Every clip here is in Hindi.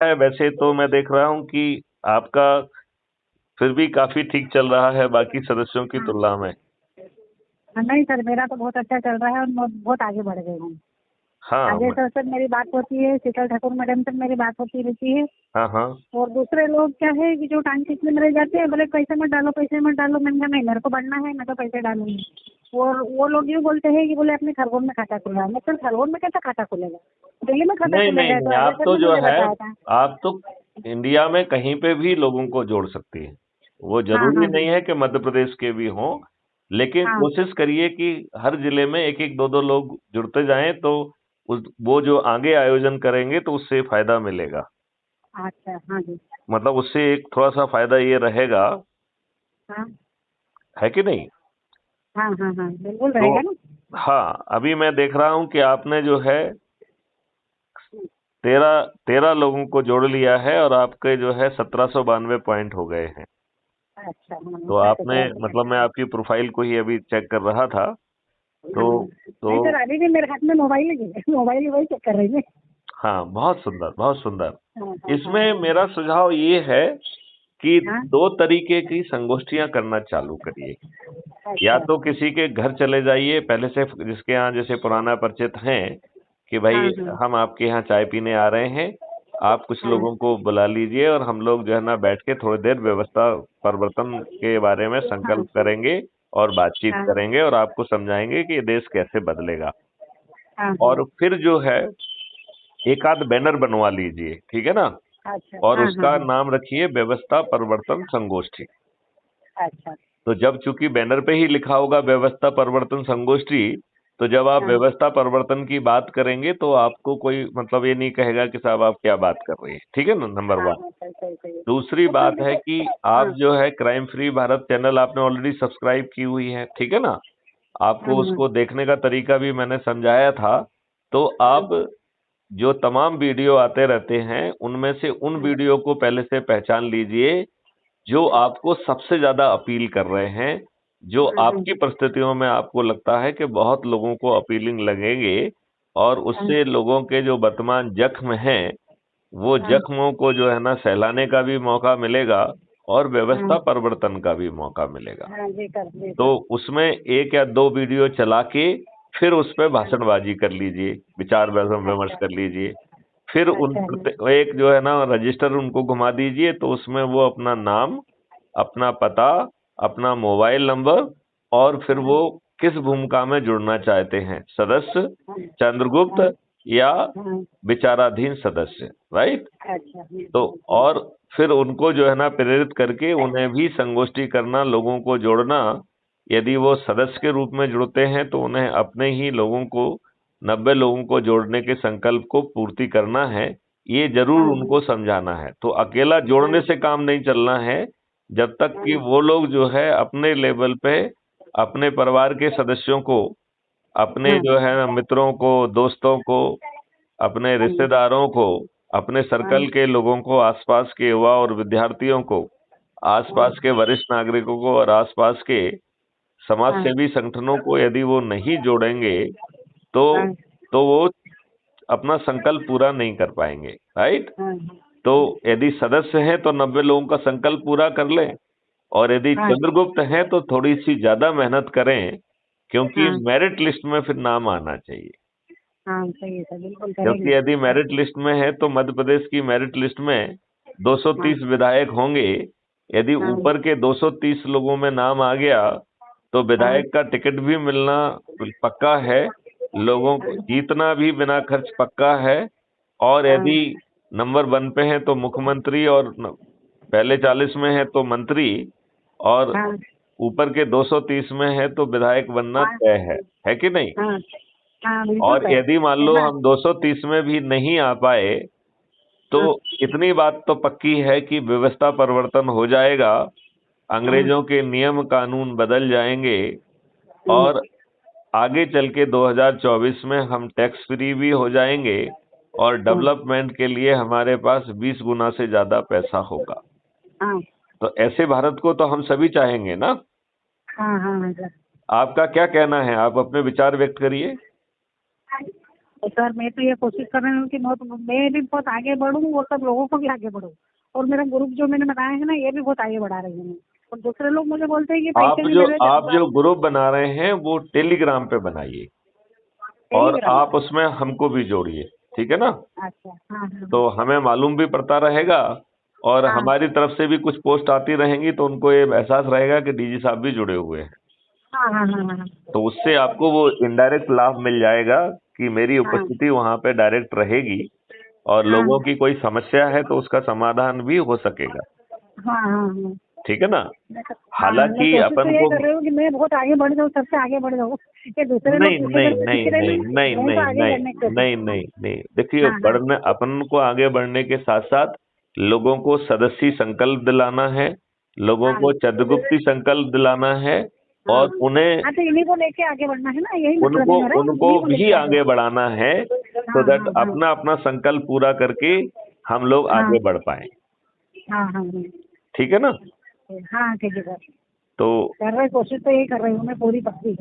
है। वैसे तो मैं देख रहा हूँ कि आपका फिर भी काफी ठीक चल रहा है बाकी सदस्यों की हाँ। तुलना में। नहीं सर, मेरा तो बहुत अच्छा चल रहा है और मैं बहुत आगे बढ़ गई हूँ। हाँ अजय सर से मेरी बात होती है, शीतल ठाकुर मैडम से मेरी बात होती रहती है। हाँ हाँ। और दूसरे लोग क्या है कि जो टांग खींचने में रह जाते हैं, बोले पैसे मत डालो पैसे मत डालो। मैंने कहा नहीं, मेरे को बढ़ना है, मैं तो पैसे डालूंगी। और वो लोग यूँ बोलते हैं कि बोले अपने खरगोन में खाता खुला है। मतलब खरगोन में कैसा खाता खुलेगा, दिल्ली में खाता नहीं नहीं खुलेगा। नहीं, तो अजय आप सर तो ने जो मुझे है, बताया था। आप तो इंडिया में कहीं पे भी लोगों को जोड़ सकती है। वो हाँ जरूरी हाँ नहीं है कि मध्य प्रदेश के भी हों, लेकिन हाँ। कोशिश करिए कि हर जिले में एक एक दो दो लोग जुड़ते जाएं, तो उस वो जो आगे आयोजन करेंगे तो उससे फायदा मिलेगा। अच्छा हाँ जी। मतलब उससे एक थोड़ा सा फायदा ये रहेगा, हाँ है कि नहीं? हाँ हाँ हाँ, बिल्कुल तो रहेगा ना। हाँ, अभी मैं देख रहा हूँ कि आपने जो है 13 लोगों को जोड़ लिया है और आपके जो है 1792 पॉइंट हो गए हैं। अच्छा हाँ, तो अच्छा आपने, शुक्रिया सर। मतलब मैं आपकी प्रोफाइल को ही अभी चेक कर रहा था। हाँ। तो तो नहीं सर, अभी भी मेरे हाथ में मोबाइल है, मोबाइल ही वही चेक कर रही है। हाँ, बहुत सुंदर बहुत सुंदर। हाँ हाँ हाँ इसमें मेरा सुझाव ये है कि हाँ। दो तरीके की संगोष्ठियां करना चालू करिए। या अच्छा। तो किसी के घर चले जाइए पहले से, जिसके यहाँ जैसे पुराना परिचित हैं, कि हाँ भाई हाँ हम आपके यहाँ चाय पीने आ रहे हैं, आप कुछ हाँ। लोगों को बुला लीजिए और हम लोग जो है ना बैठ के थोड़ी देर व्यवस्था परिवर्तन के बारे में हाँ संकल्प करेंगे और बातचीत हाँ करेंगे और आपको समझाएंगे कि ये देश कैसे बदलेगा। हाँ हाँ। और फिर जो है एक आध बैनर बनवा लीजिए, ठीक है ना? अच्छा और हाँ हाँ उसका हाँ। नाम रखिए व्यवस्था परिवर्तन संगोष्ठी। अच्छा। तो जब चूंकि बैनर पे ही लिखा होगा व्यवस्था परिवर्तन संगोष्ठी, तो जब आप हाँ व्यवस्था परिवर्तन की बात करेंगे तो आपको कोई मतलब ये नहीं कहेगा कि साहब आप क्या बात कर रही है, ठीक है ना? नंबर हाँ वन। हाँ, सही सही सही। दूसरी तो सर बात है देखो। कि हाँ आप जो है क्राइम फ्री भारत चैनल आपने ऑलरेडी सब्सक्राइब की हुई है, ठीक है ना? हाँ आपको हाँ उसको देखने का तरीका भी मैंने समझाया था। तो हाँ आप जो तमाम वीडियो आते रहते हैं उनमें से उन हाँ वीडियो को पहले से पहचान लीजिए जो आपको सबसे ज्यादा अपील कर रहे हैं, जो हाँ हाँ आपकी परिस्थितियों में आपको लगता है कि बहुत लोगों को अपीलिंग लगेंगे और हाँ उससे लोगों के जो वर्तमान जख्म हैं, वो हाँ जख्मों को जो है ना सहलाने का भी मौका मिलेगा और हाँ व्यवस्था परिवर्तन का भी मौका मिलेगा। हाँ, जी तो सर। उसमें एक या दो वीडियो चला के फिर उस पे हाँ। भाषणबाजी कर लीजिए, विचार विमर्श अच्छा कर लीजिए। फिर उन अच्छा हाँ एक जो है ना रजिस्टर उनको घुमा दीजिए, तो उसमें वो अपना नाम, अपना पता, अपना मोबाइल नंबर और फिर हाँ वो किस भूमिका में जुड़ना चाहते हैं, सदस्य, हाँ चंद्रगुप्त हाँ या हाँ। विचाराधीन सदस्य, राइट? अच्छा तो और फिर उनको जो है ना प्रेरित करके उन्हें भी संगोष्ठी करना, लोगों को जोड़ना। यदि वो सदस्य के रूप में जुड़ते हैं तो उन्हें अपने ही लोगों को, 90 लोगों को जोड़ने के संकल्प को पूर्ति करना है, ये जरूर हाँ उनको समझाना है। तो अकेला जोड़ने हाँ से काम नहीं चलना है, जब तक कि हाँ वो लोग जो है अपने लेवल पे अपने परिवार के सदस्यों को, अपने हाँ जो है ना मित्रों को, दोस्तों को, अपने हाँ रिश्तेदारों को, अपने हाँ सर्कल के लोगों को, आसपास के युवा और विद्यार्थियों को, हाँ आसपास के वरिष्ठ नागरिकों को और आसपास के समाज हाँ सेवी संगठनों को यदि वो नहीं जोड़ेंगे तो हाँ वो अपना संकल्प पूरा नहीं कर पाएंगे, राइट? हाँ तो यदि सदस्य हैं तो 90 लोगों का संकल्प पूरा कर लें, और यदि हाँ चंद्रगुप्त हैं तो थोड़ी सी ज्यादा मेहनत करें, क्योंकि हाँ मेरिट लिस्ट में फिर नाम आना चाहिए। हाँ, सही है सर, बिल्कुल क्योंकि करेंगे। यदि मेरिट लिस्ट में है तो मध्य प्रदेश की मेरिट लिस्ट में हाँ 230 विधायक होंगे। यदि हाँ ऊपर के 230 लोगों में नाम आ गया तो हाँ विधायक का टिकट भी मिलना पक्का है, लोगों को जीतना भी बिना खर्च पक्का है। और हाँ यदि नंबर 1 पे है तो मुख्यमंत्री, और पहले 40 में है तो मंत्री, और हाँ ऊपर के 230 में है तो विधायक बनना हाँ तय है कि नहीं? हाँ हाँ, बिल्कुल और सर। यदि मान है लो ना। हम 230 में भी नहीं आ पाए तो हाँ इतनी बात तो पक्की है कि व्यवस्था परिवर्तन हो जाएगा, हाँ। अंग्रेजों के नियम कानून बदल जाएंगे हम्म। और आगे चल के 2024 में हम टैक्स फ्री भी हो जाएंगे और हाँ डेवलपमेंट के लिए हमारे पास 20 गुना से ज्यादा पैसा होगा। हाँ तो ऐसे भारत को तो हम सभी चाहेंगे ना? हाँ हाँ सर। आपका क्या कहना है? आप अपने विचार व्यक्त करिए। तो सर मैं तो ये कोशिश कर रही हूँ कि मैं भी बहुत आगे बढ़ूँ और सब लोगों को भी आगे बढ़ूँ। और मेरा ग्रुप जो मैंने बनाया है ना, ये भी बहुत आगे बढ़ा रही हूँ मैं। और दूसरे लोग मुझे बोलते हैं कि पैसे नहीं मिल रहे। आप जो ग्रुप बना रहे हैं वो टेलीग्राम पे बनाइए और टेलीग्राम। आप उसमें हमको भी जोड़िए, ठीक है ना? अच्छा, हाँ हाँ तो हमें मालूम भी पड़ता रहेगा और हाँ हमारी तरफ से भी कुछ पोस्ट आती रहेंगी तो उनको ये एहसास रहेगा कि डीजी साहब भी जुड़े हुए हैं। हाँ हाँ हाँ हाँ हाँ तो उससे आपको वो इनडायरेक्ट लाभ मिल जाएगा कि मेरी हाँ उपस्थिति वहां पे डायरेक्ट रहेगी और हाँ लोगों की कोई समस्या है तो उसका समाधान भी हो सकेगा, हाँ हाँ हाँ। ठीक है ना? हाँ, मैं हालांकि कोशिश तो अपन यही को कर रही हूँ कि मैं बहुत आगे बढ़ जाऊँ, सबसे आगे बढ़ जाऊँ। ये दूसरे लोग नहीं पीछे नहीं करके नहीं पीछे रह नहीं लेना, नहीं मैं तो नहीं आगे नहीं बढ़ने की कोशिश। नहीं नहीं नहीं देखिए, हाँ हाँ बढ़ने अपन को आगे बढ़ने के साथ साथ लोगों को सदस्यी संकल्प दिलाना है, लोगों हाँ को चंद्रगुप्ती संकल्प दिलाना है हाँ और उन्हें हाँ। तो इन्हीं को लेके आगे बढ़ना है ना, यही मतलब उनको है मेरा, उनको इन्हीं को भी लेके आगे। आगे बढ़ाना है सो हाँ दैट हाँ हाँ अपना अपना संकल्प पूरा करके हम लोग हाँ आगे बढ़ पाए, हाँ हाँ ठीक है ना? हाँ। ठीक है सर, तो कर रहे कोशिश तो यही कर रही हूँ मैं पूरी पक्की।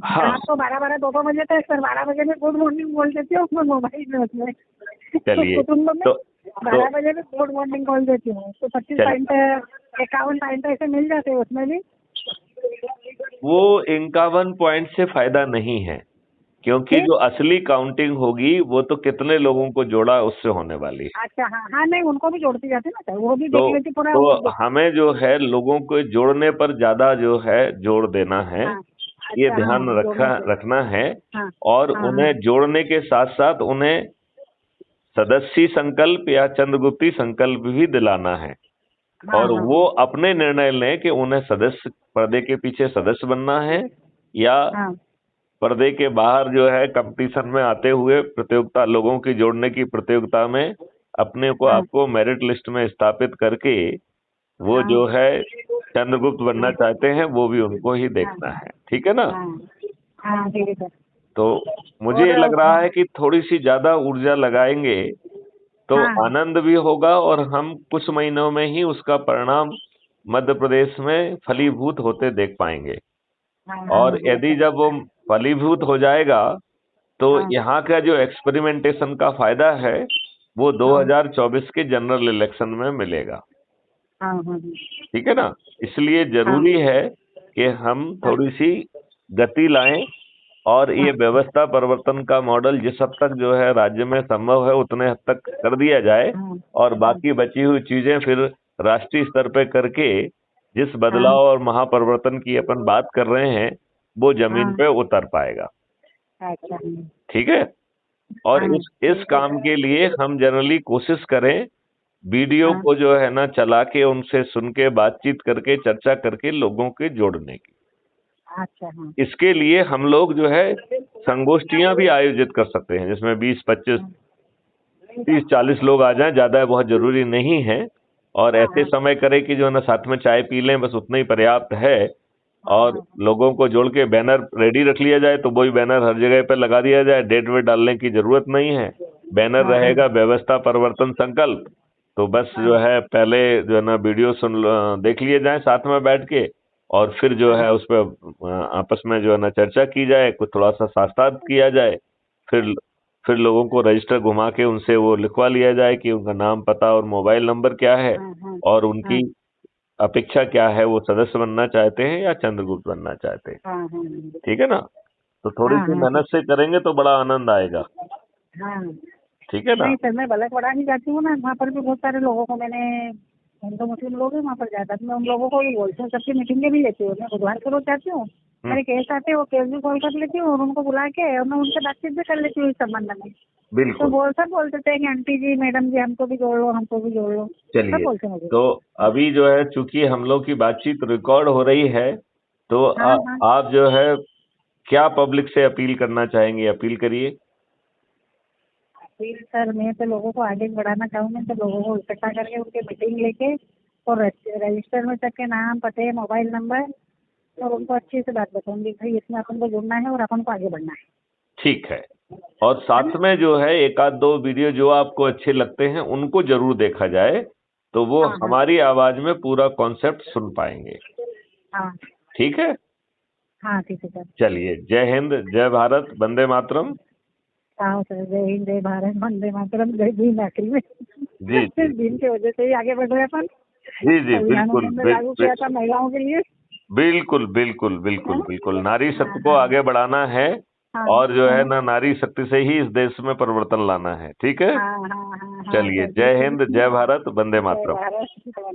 हाँ, रात को 12-12 2-2 बजे तक सर, 12 बजे में गुड मॉर्निंग बोल देती हूँ मैं मोबाइल में, उसमें चलिए कुटुंब में तो 12 बजे में गुड मॉर्निंग बोल देती हूँ, तो 25 चल पॉइंट 51 पॉइंट ऐसे मिल जाते हैं उसमें भी। वो 51 पॉइंट से फायदा नहीं है क्योंकि फिर जो असली काउंटिंग होगी वो तो कितने लोगों को जोड़ा उससे होने वाली है। अच्छा, हाँ हाँ, नहीं उनको भी जोड़ती जाती ना सर, वो भी तो देख लेती पूरा तो वो हमें जो है लोगों को जोड़ने पर ज्यादा जो है जोड़ देना है, हाँ ये अच्छा, हाँ ध्यान जोड़ने से। रखना है हाँ और हाँ हाँ उन्हें जोड़ने के साथ साथ उन्हें सदस्यी संकल्प या चंद्रगुप्ती संकल्प भी दिलाना है हाँ और हाँ वो अपने निर्णय लें कि उन्हें सदस्य पर्दे के पीछे सदस्य बनना है या हाँ पर्दे के बाहर जो है कंपटीशन में आते हुए प्रतियोगिता, लोगों की जोड़ने की प्रतियोगिता में अपने को हाँ आपको मेरिट लिस्ट में स्थापित करके वो हाँ जो है चंद्रगुप्त बनना हाँ चाहते हैं वो भी उनको ही हाँ देखना है, ठीक है ना? हाँ हाँ। ठीक है सर। तो मुझे और ये लग रहा है कि थोड़ी सी ज्यादा ऊर्जा लगाएंगे तो हाँ आनंद भी होगा और हम कुछ महीनों में ही उसका परिणाम मध्य प्रदेश में फलीभूत होते देख पाएंगे हाँ हाँ और हाँ यदि सर। जब वो फलीभूत हो जाएगा तो हाँ यहाँ का जो एक्सपेरिमेंटेशन का फायदा है वो हाँ 2024 के जनरल इलेक्शन में मिलेगा, हाँ हाँ ठीक है ना? इसलिए हाँ जरूरी है कि हम हाँ थोड़ी सी गति लाएं और हाँ ये व्यवस्था परिवर्तन का मॉडल जिस हद तक जो है राज्य में संभव है उतने हद तक कर दिया जाए हाँ और बाकी बची हुई चीजें फिर राष्ट्रीय स्तर पे करके जिस हाँ बदलाव और महापरिवर्तन की अपन बात कर रहे हैं वो जमीन हाँ। पे उतर पाएगा, अच्छा, ठीक है? और हाँ इस ठीक है काम सर। के लिए हम जनरली कोशिश करें वीडियो हाँ को जो है ना चला के उनसे सुन के बातचीत करके चर्चा करके लोगों के जोड़ने की। अच्छा, हाँ इसके लिए हम लोग जो है संगोष्ठियां भी आयोजित कर सकते हैं जिसमें 20 25 हाँ 30 40 लोग आ जाएं, ज्यादा बहुत जरूरी नहीं है और हाँ ऐसे हाँ समय करें कि जो है ना साथ में चाय पी लें, बस उतना ही पर्याप्त है हाँ और हाँ लोगों को जोड़ के बैनर रेडी रख लिया जाए तो वही बैनर हर जगह पे लगा दिया जाए, डेट वेट डालने की जरूरत नहीं है, बैनर हाँ हाँ रहेगा व्यवस्था परिवर्तन संकल्प, तो बस हाँ जो है पहले जो है ना वीडियो देख लिए जाए साथ में बैठ के और फिर जो हाँ है उस पर आपस में जो है ना चर्चा की जाए, कुछ थोड़ा सा शास्त्रार्थ किया जाए, फिर फिर लोगों को रजिस्टर घुमा के उनसे वो लिखवा लिया जाए कि उनका नाम पता और मोबाइल नंबर क्या है हाँ हाँ और हाँ उनकी अपेक्षा क्या है, वो सदस्य बनना चाहते हैं या चंद्रगुप्त बनना चाहते हैं, हाँ हाँ ठीक है ना? तो थोड़ी हाँ सी हाँ मेहनत से करेंगे तो बड़ा आनंद आएगा, हाँ। ठीक है ना? नहीं सर, मैं बलकवाड़ा ही जाती हूँ ना, वहाँ पर भी बहुत सारे लोगों को मैंने, हिंदू मुस्लिम लोग हैं वहाँ पर ज़्यादा, तो मैं उन लोगों को भी बोलती हूँ, सबकी मीटिंगें भी लेती हूँ, मैं बुधवार को रोज जाती हूँ, मेरे केस आते हैं वो केस भी कॉल कर लेती हूँ और उनको बुला के और मैं उनसे बातचीत भी कर लेती हूँ इस संबंध में। तो बिल्कुल। सब बोलते थे कि आंटी जी, मैडम जी, हमको भी जोड़ लो, हमको भी जोड़ लो, सब चलिए, बोलते हैं मुझे। तो अभी जो है चूंकि हम लोग की बातचीत रिकॉर्ड हो रही है तो हाँ हाँ। आप जो है क्या पब्लिक से अपील करना चाहेंगे, अपील करिए। फिर सर मैं तो लोगों को आगे बढ़ाना चाहूँगी, तो लोगों को इकट्ठा करके उनके मीटिंग लेके और रजिस्टर में सबके नाम, पते, मोबाइल नंबर, और उनको अच्छे से बात बताऊंगी, भाई इसमें अपन को जुड़ना है और अपन को आगे बढ़ना ठीक है, और है साथ ना। में जो है एक आध दो वीडियो जो आपको अच्छे लगते हैं उनको जरूर देखा जाए तो वो हाँ हाँ हमारी आवाज में पूरा कॉन्सेप्ट सुन पाएंगे, हाँ ठीक है? हाँ। ठीक है सर। चलिए, जय हिंद, जय भारत, वंदे मातरम। हाँ सर, जय हिंद, जय भारत, वंदे मातरम, जय भीम, आखिरी में जी जी भीम की वजह से ही आगे बढ़ रहे हैं अपन। जी जी, संविधान बिल्कुल उन्होंने लागू किया था महिलाओं के लिए। बिल्कुल बिल्कुल है बिल्कुल ना? बिल्कुल, नारी हाँ शक्ति को हाँ आगे बढ़ाना है। हाँ और जो है हाँ ना, नारी शक्ति से ही इस देश में परिवर्तन लाना है। ठीक है, हाँ हाँ हाँ हाँ चलिए, सर, जय बिल्कुल। हिंद, जय भारत, वंदे जय मातरम। भारत।